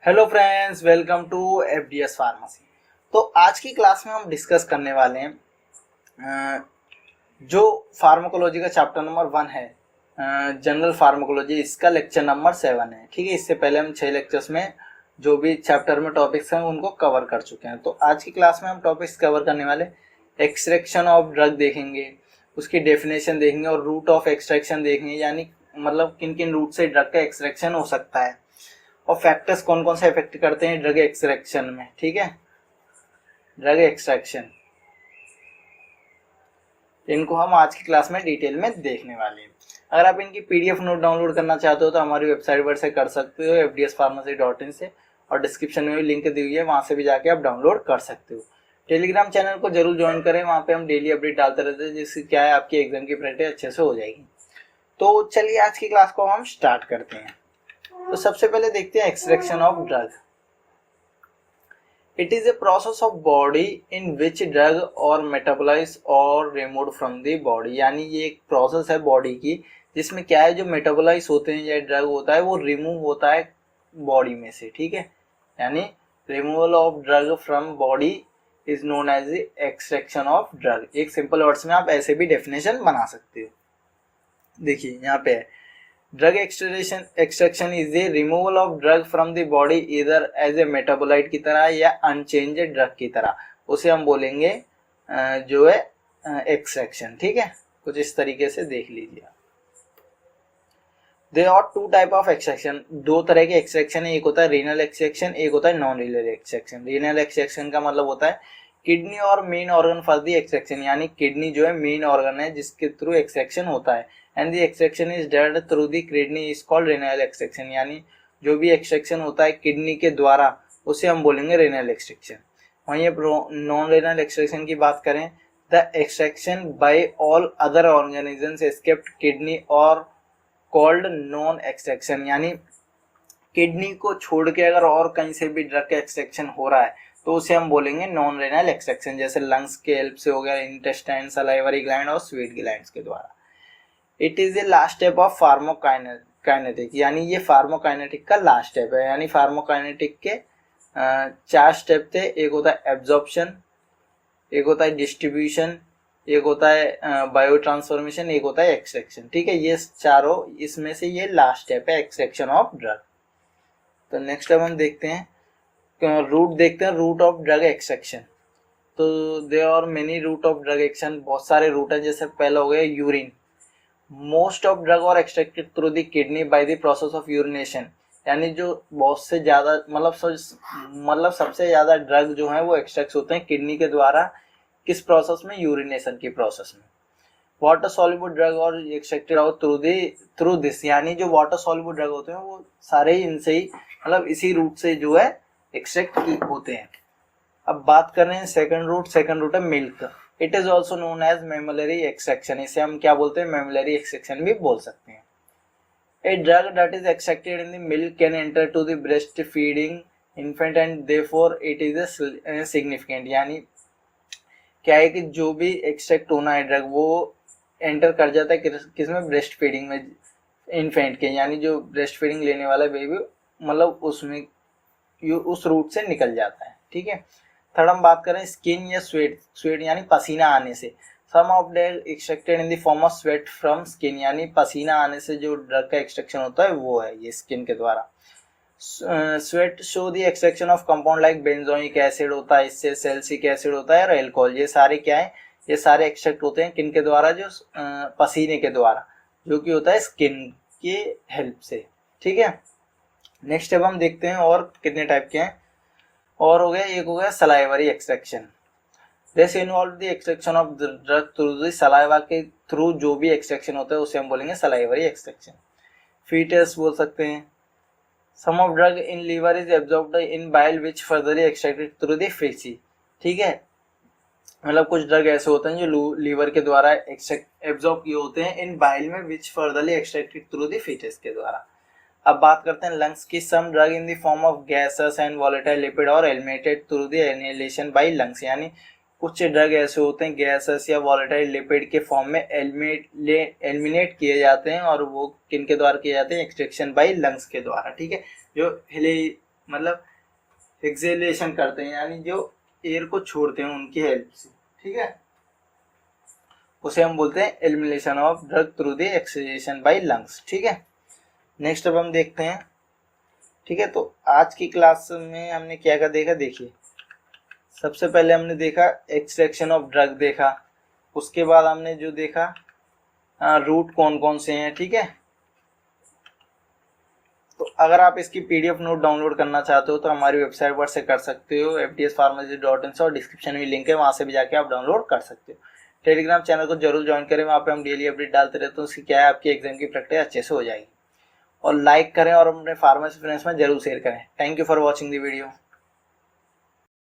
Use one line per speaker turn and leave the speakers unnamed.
Hello friends, welcome to FDS pharmacy. तो आज की क्लास में हम डिस्कस करने वाले हैं जो फार्माकोलॉजी का चैप्टर नंबर 1 है, जनरल फार्माकोलॉजी। इसका लेक्चर नंबर 7 है। ठीक है, इससे पहले हम 6 लेक्चर्स में जो भी चैप्टर में टॉपिक्स हैं उनको कवर कर चुके हैं। तो आज की क्लास में हम टॉपिक्स कवर करने वाले एक्सट्रैक्शन ऑफ ड्रग देखेंगे, उसकी डेफिनेशन देखेंगे और रूट ऑफ एक्सट्रैक्शन देखेंगे, यानी मतलब किन किन रूट से ड्रग का एक्सट्रैक्शन हो सकता है और फैक्टर्स कौन कौन से इफेक्ट करते हैं ड्रग एक्सट्रैक्शन में। ठीक है, ड्रग एक्सट्रैक्शन इनको हम आज की क्लास में डिटेल में देखने वाले हैं। अगर आप इनकी पीडीएफ नोट डाउनलोड करना चाहते हो तो हमारी वेबसाइट पर से कर सकते हो, fdspharmacy.in से, और डिस्क्रिप्शन में भी लिंक दी हुई है, वहां से भी जाके आप डाउनलोड कर सकते हो। टेलीग्राम चैनल को जरूर ज्वाइन करें, वहां पे हम डेली अपडेट डालते रहते हैं, जिससे क्या है आपकी एग्जाम की प्रैक्टिस अच्छे से हो जाएगी। तो चलिए आज की क्लास को हम स्टार्ट करते हैं। तो सबसे पहले देखते हैं extraction of drug. It is a process of body in which drug और मेटाबोलाइज और रिमूव फ्रॉम द बॉडी, यानी ये एक प्रोसेस है बॉडी की जिसमें क्या है, जो मेटाबोलाइज होते हैं या ड्रग होता है वो रिमूव होता है बॉडी में से। ठीक है, यानी removal of drug from body is known as the extraction of drug. एक सिंपल वर्ड्स में आप ऐसे भी डेफिनेशन बना सकते हो। देखिए यहाँ पे है, drug extraction is a removal of drug from the body इधर एज ए मेटाबोलाइट की तरह या अनचेंज्ड ड्रग की तरह, उसे हम बोलेंगे जो है एक्सट्रैक्शन। ठीक है, कुछ इस तरीके से देख लीजिए। There are two type of extraction, दो तरह के एक्सट्रैक्शन है, एक होता है रीनल एक्सट्रैक्शन, एक होता है non renal extraction. Renal extraction का मतलब होता है किडनी और main organ for the extraction, यानी किडनी जो है मेन ऑर्गन है जिसके थ्रू एक्सट्रैक्शन होता है, and the extraction is done through the kidney is called renal extraction, यानी जो भी एक्सट्रैक्शन होता है किडनी के द्वारा उसे हम बोलेंगे रेनल एक्सट्रैक्शन। वहीं नॉन रेनल एक्सट्रैक्शन की बात करें, the extraction by all other organisms escaped kidney और कॉल्ड नॉन एक्सट्रैक्शन, यानी किडनी को छोड़ के अगर और कहीं से भी ड्रग का एक्सट्रैक्शन हो रहा है तो उसे हम बोलेंगे नॉन रेनल एक्सट्रैक्शन, जैसे लंग्स के हेल्प से हो गया, इंटेस्टाइन, सलाइवरी ग्लैंड और स्वीट ग्लैंड्स के द्वारा। It is a last step of pharmacokinetic, यानी ये फार्माकाइनेटिक का लास्ट स्टेप है। यानी फार्माकाइनेटिक के 4 स्टेप थे, एक होता है एब्जॉर्प्शन, एक होता है डिस्ट्रीब्यूशन, एक होता है बायो ट्रांसफॉर्मेशन, एक होता है एक्सट्रैक्शन। ठीक है, ये चारों, इसमें से ये लास्ट स्टेप है एक्सट्रैक्शन ऑफ ड्रग। तो नेक्स्ट अब हम देखते हैं रूट, देखते हैं रूट ऑफ ड्रग एक्सट्रैक्शन। तो there are many route of drug action, बहुत सारे रूट हैं। जैसे पहला हो गया यूरिन, मोस्ट ऑफ ड्रग और extracted through the kidney by the process of urination, यानी जो बहुत से ज्यादा मतलब सबसे ज्यादा ड्रग जो है वो एक्सट्रैक्ट होते हैं किडनी के द्वारा। किस प्रोसेस में? यूरिनेशन की प्रोसेस में। वाटर सॉल्युबल ड्रग और एक्सट्रैक्टेड आउट थ्रू दिस, यानी जो वाटर सॉल्युबल ड्रग होते हैं वो सारे ही इनसे ही, मतलब इसी रूट से जो है एक्सट्रैक्ट होते हैं। अब बात कर रहे हैं सेकंड रूट है milk. It is also known as mammary extraction, इसे हम क्या बोलते हैं? मेमोलरी एक्सट्रैक्शन भी बोल सकते हैं। A drug that is extracted in the milk can enter to the breast feeding infant and therefore it is a significant, यानी क्या है कि जो भी एक्सट्रैक्ट होना है ड्रग वो एंटर कर जाता है किसमें? ब्रेस्ट फीडिंग में, इन्फेंट के, यानी जो ब्रेस्ट फीडिंग लेने वाला बेबी, मतलब उसमें उस रूट से निकल जाता है। ठीक है, थर्ड हम बात करें स्किन या स्वेट यानी पसीना आने से। Some of drug extracted in the form of sweat from skin, यानी पसीना आने से जो ड्रग का एक्सट्रैक्शन होता है वो है ये स्किन के द्वारा। Sweat show the extraction of compound like benzoic acid होता है, इससे सैलिसिलिक एसिड होता है और अल्कोहल, ये सारे क्या है? ये सारे एक्सट्रैक्ट होते हैं किन के द्वारा? जो पसीने के द्वारा, जो कि होता है स्किन की हेल्प से। ठीक है, नेक्स्ट अब हम देखते हैं और कितने टाइप के हैं। और हो गया, एक हो गया salivary extraction. This involve the extraction of drug through the saliva के थ्रू जो भी एक्सट्रैक्शन होता है उसे हम बोलेंगे सलाइवरी एक्सट्रैक्शन। फीटस बोल सकते हैं। Some of drug in liver is absorbed in bile which furtherly extracted through the faeces. ठीक है, मतलब कुछ ड्रग ऐसे होते हैं जो लीवर के द्वारा एब्जॉर्ब किए होते हैं इन बाइल में, which furtherly extracted through the foetus के द्वारा। अब बात करते हैं लंग्स की। Some drug in the form of gases and volatile lipid और eliminated through the inhalation by lungs, यानी कुछ ड्रग ऐसे होते हैं गैसेस या वोलेटाइल लिपिड के फॉर्म में एलिमिनेट किए जाते हैं, और वो किन के द्वारा किए जाते हैं? एक्सट्रैक्शन बाय लंग्स के द्वारा। ठीक है, जो मतलब एक्सेलेशन करते हैं, यानी जो एयर को छोड़ते हैं उनकी हेल्प से, ठीक है, उसे हम बोलते हैं elimination of drug through the acceleration by lungs, ठीक है। नेक्स्ट अब हम देखते हैं, ठीक है। तो आज की क्लास में हमने क्या क्या देखा, देखिए सबसे पहले हमने देखा एक्सट्रैक्शन ऑफ ड्रग देखा, उसके बाद हमने जो देखा रूट कौन कौन से हैं, ठीक है। तो अगर आप इसकी पीडीएफ नोट डाउनलोड करना चाहते हो तो हमारी वेबसाइट पर से कर सकते हो, fdspharmacy.in से, और डिस्क्रिप्शन में लिंक है, वहां से भी जाके आप डाउनलोड कर सकते हो। टेलीग्राम चैनल को जरूर ज्वाइन करें, वहाँ पे हम डेली अपडेट डालते रहते हैं, उसकी क्या है आपकी एग्जाम की प्रैक्टिस अच्छे से हो जाएगी। और लाइक करें और अपने फार्मेसी फ्रेंड्स में जरूर शेयर करें। Thank you for watching the video.